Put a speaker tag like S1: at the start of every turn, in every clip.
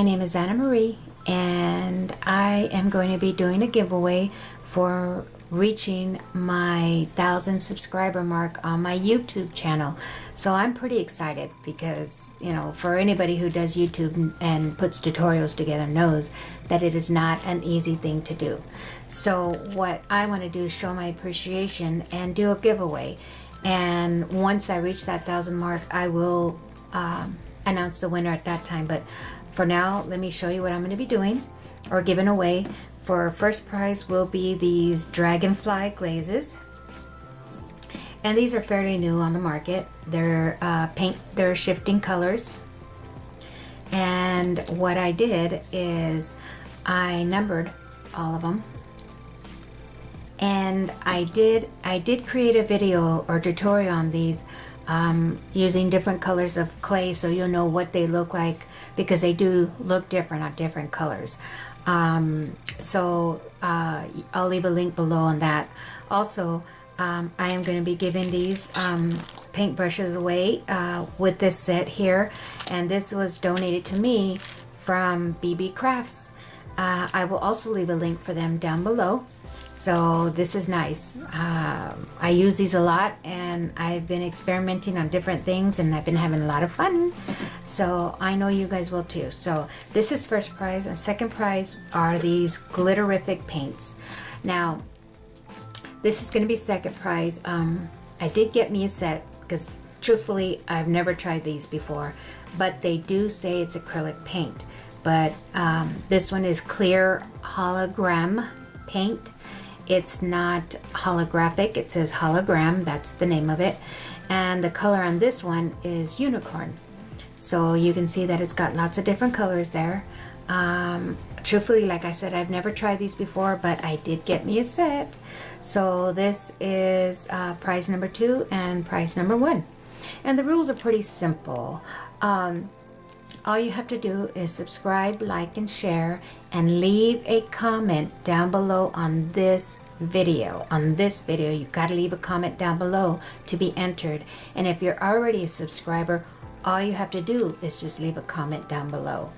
S1: My name is Anna Marie, and I am going to be doing a giveaway for reaching my 1,000 subscriber mark on my YouTube channel. So I'm pretty excited because, you know, for anybody who does YouTube and puts tutorials together knows that it is not an easy thing to do. So what I want to do is show my appreciation and do a giveaway. And once I reach that 1,000 mark, I will announce the winner at that time. But for now, let me show you what I'm going to be doing or giving away. For first prize will be these Dragonfly glazes, and these are fairly new on the market. They're they're shifting colors, and what I did is I numbered all of them, and I did create a video or tutorial on these using different colors of clay, so you'll know what they look like, because they do look different on different colors. I'll leave a link below on that. Also, I am going to be giving these paint brushes away with this set here, and this was donated to me from BB Crafts. I will also leave a link for them down below. So this is nice. I use these a lot, and I've been experimenting on different things, and I've been having a lot of fun. So I know you guys will too. So this is first prize, and second prize are these glitterific paints. Now this is going to be second prize. I did get me a set because truthfully I've never tried these before, but they do say it's acrylic paint. But this one is clear hologram paint. It's not holographic, it says hologram, that's the name of it. And the color on this one is unicorn. So you can see that it's got lots of different colors there. Truthfully, like I said, I've never tried these before, but I did get me a set. So this is prize number 2 and prize number 1. And the rules are pretty simple. All you have to do is subscribe, like, and share, and leave a comment down below on this video. You gotta leave a comment down below to be entered. And if you're already a subscriber, all you have to do is just leave a comment down below.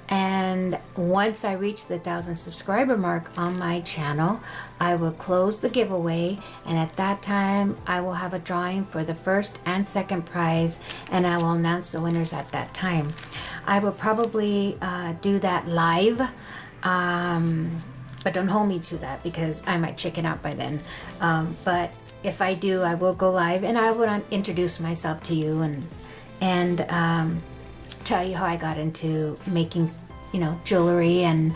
S1: And once I reach the 1,000 subscriber mark on my channel, I will close the giveaway, and at that time I will have a drawing for the first and second prize, and I will announce the winners at that time. I will probably do that live, but don't hold me to that because I might chicken out by then. But if I do, I will go live, and I will introduce myself to you and tell you how I got into making, you know, jewelry and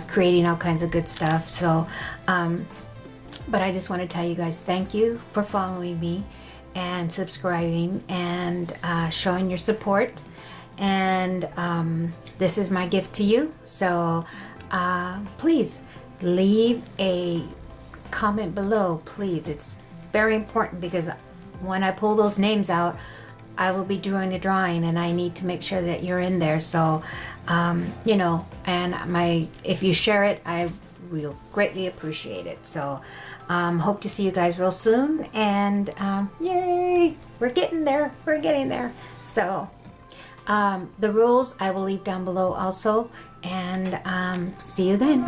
S1: creating all kinds of good stuff. So but I just want to tell you guys thank you for following me and subscribing and showing your support. And this is my gift to you. So please leave a comment below, please. It's very important because when I pull those names out, I will be doing a drawing, and I need to make sure that you're in there. So, you know, and if you share it, I will greatly appreciate it. So, hope to see you guys real soon. And yay, we're getting there. We're getting there. So, the rules I will leave down below also. And see you then.